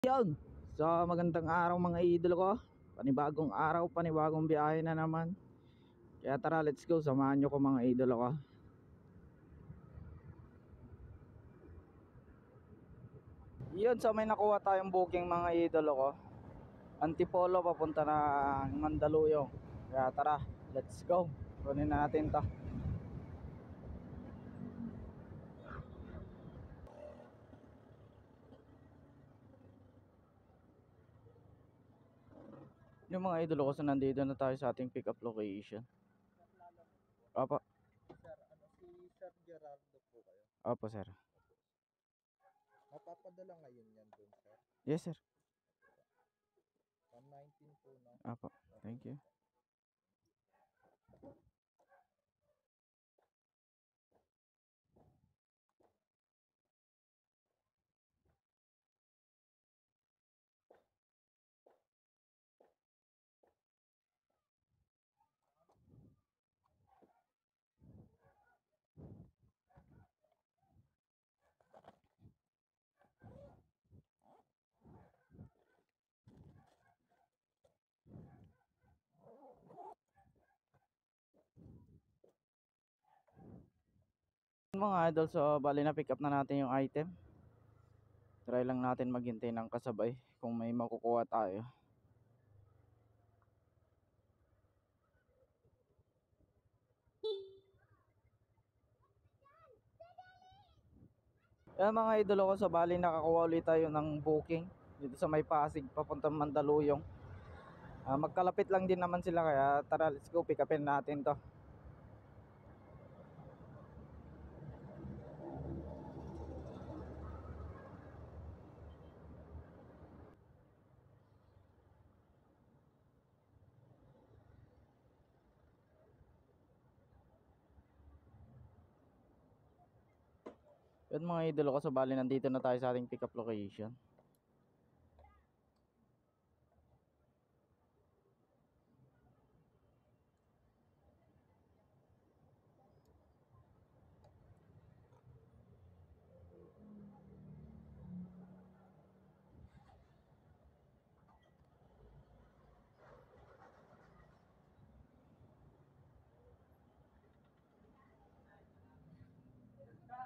Yun. So magandang araw mga idol ko. Panibagong araw, panibagong biyahe na naman. Kaya tara, let's go. Samahan nyo ko mga idol ko. Yun, so may nakuha tayong booking mga idol ko. Antipolo papunta na Mandaluyong. Kaya tara, let's go. Kunin na natin to. Yung mga idol ko, so nandito na tayo sa ating pick up location. Opo. Sir, si Sir Gerardo po kayo. Opo sir. Mapapadala ngayon yan dun, sir. Yes sir. 119 po, no? Opo, thank you. Mga idol, so bali na pick up na natin yung item. Try lang natin maghintay ng kasabay kung may makukuha tayo. Mga idol ko, so bali nakakuha ulit tayo ng booking dito sa may Pasig papuntang Mandaluyong. Magkalapit lang din naman sila, kaya tara, let's go, pick upin natin to. Yun mga idol ko, so bali nandito na tayo sa ating pick up location.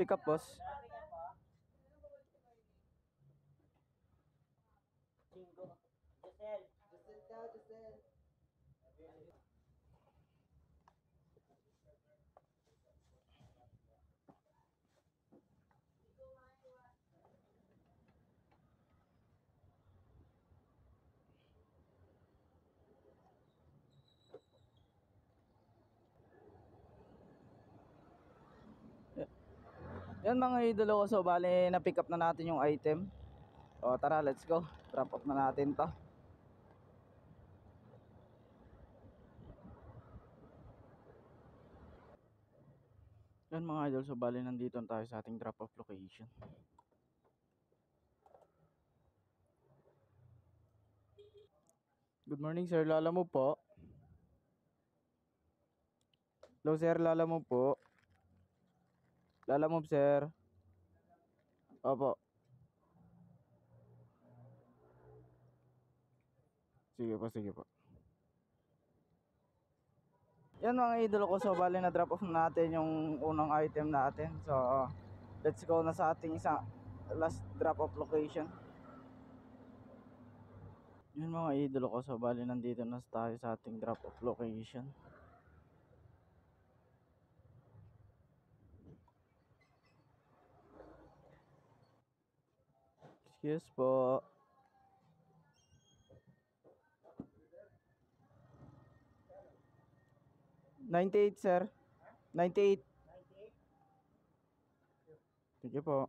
Pick up boss. Yan mga idol ko, so bali na pick up na natin yung item. O tara, let's go, drop off na natin to. Yan mga idol, so bali nandito tayo sa ating drop off location. Good morning sir, Lala mo po. Hello sir, Lala mo po. Lala mo sir. Opo. Sige po, sige po. Yan mga idol ko, so bali na drop off natin yung unang item natin. So let's go na sa ating isa last drop off location. Yun mga idol ko, so bali nandito na tayo sa ating drop off location. Excuse po. $98 sir. 98. Sige po.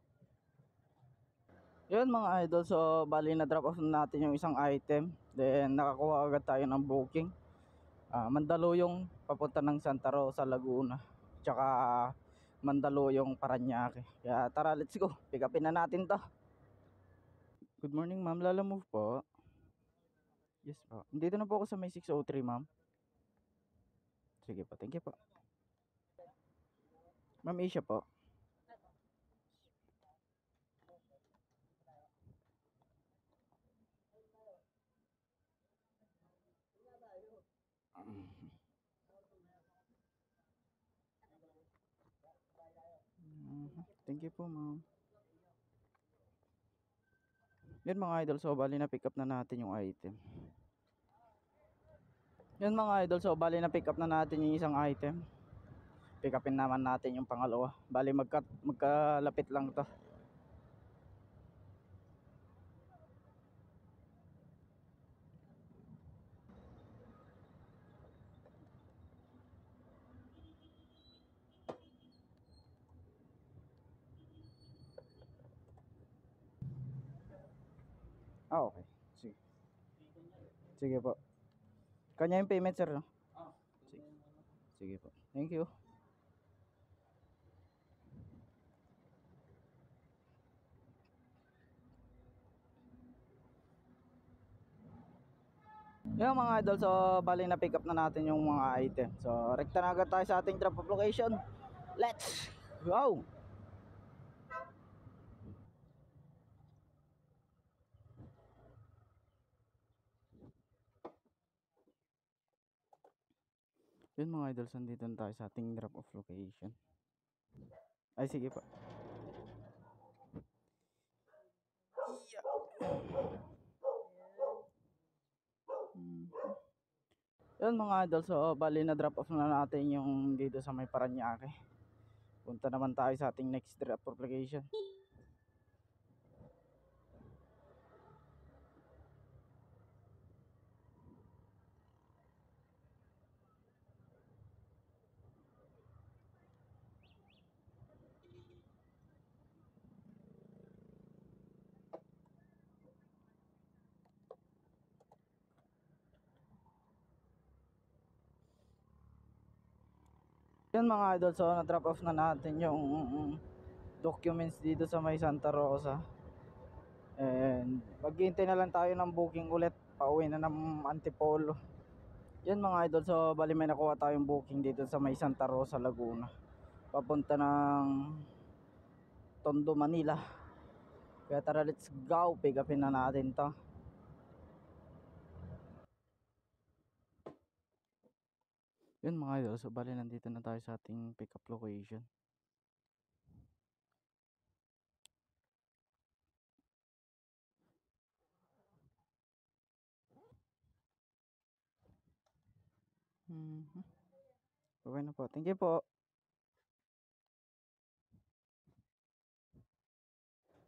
Yun mga idol, so bali na drop off natin yung isang item. Then nakakuha agad tayo ng booking. Mandaluyong papunta ng Santa Rosa, Laguna. Tsaka Mandaluyong, Parañaque. Kaya tara, let's go. Pick upin na natin to. Good morning ma'am, Lala Move po. Yes po. Dito na po ako sa may 603 ma'am. Sige po, thank you po. Ma'am Asia po. Thank you po, ma'am. Yun mga idol, so bali na pick up na natin yung item. Yun mga idol, so bali na pick up na natin yung isang item. Pick upin naman natin yung pangalawa. Bali magkalapit lang to. Okay. Sige. Sige po. Kanya yung payment, sir, no? Sige. Sige po. Thank you. Yung mga idol, so bali na pick up na natin yung mga item. So rekta na agad tayo sa ating drop off location. Let's go! Yun mga idol, nandito na tayo sa ating drop off location. Ay sige po. Yun mga idol, so bali na drop off na natin yung dito sa may Paranaque. Punta naman tayo sa ating next drop off location. Yun mga idol, so na-drop off na natin yung documents dito sa may Santa Rosa. And maghihintay na lang tayo ng booking ulit. Pauwi na ng Antipolo. Yun mga idol, so bali may nakuha tayong booking dito sa may Santa Rosa, Laguna. Papunta ng Tondo, Manila. Kaya tara, let's go. Pick upin na natin to. Yun mga idol, so bali nandito na tayo sa ating pick up location. Okay na po. Thank you po.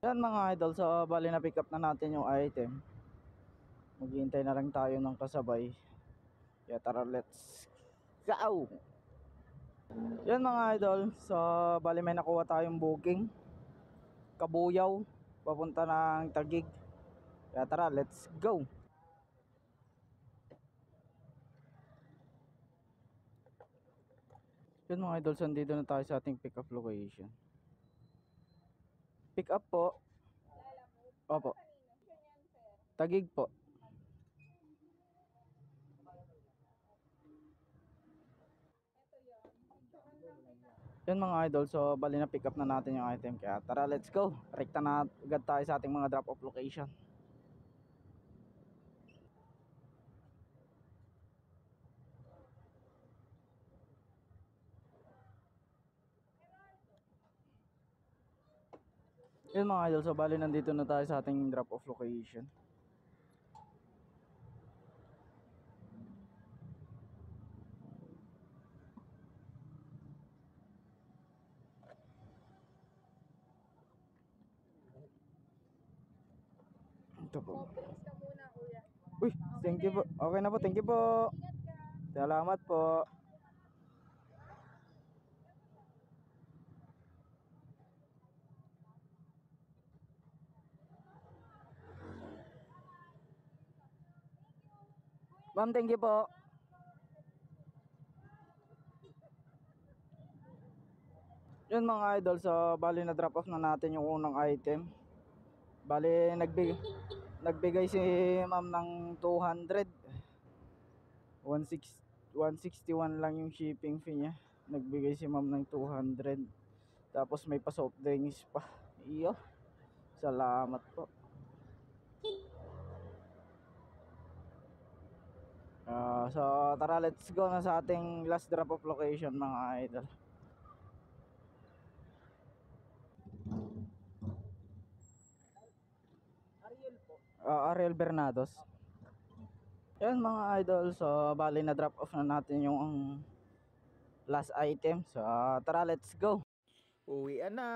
Yan mga idol, so bali na pick up na natin yung item. Maghihintay na lang tayo ng kasabay. Kaya tara, let's go! Yan mga idol, so bali may nakuha tayong booking. Kabuyaw, papunta ng Taguig. Kaya tara, let's go! Yan mga idol, so dito na tayo sa ating pick up location. Pick up po. Opo. Taguig po. Yan mga idol, so bali na pick up na natin yung item. Kaya tara, let's go. Rekta na agad tayo sa ating mga drop off location. Yan mga idol, so bali nandito na tayo sa ating drop off location. Ito po. Uy, thank you po. Okay na po, thank you po. Salamat po. Ma'am, thank you po. Yun mga idol, so bali na drop off na natin yung unang item. Bali nagbigay si ma'am ng 200. 161 lang yung shipping fee niya. Nagbigay si ma'am ng 200. Tapos may pa soft drinks pa. Iyo. Salamat po. So tara, let's go na sa ating last drop off location mga idol. Ariel po. Ariel Bernados. Yan mga idol, so bali na drop off na natin yung last item. So tara, let's go. Uwian na.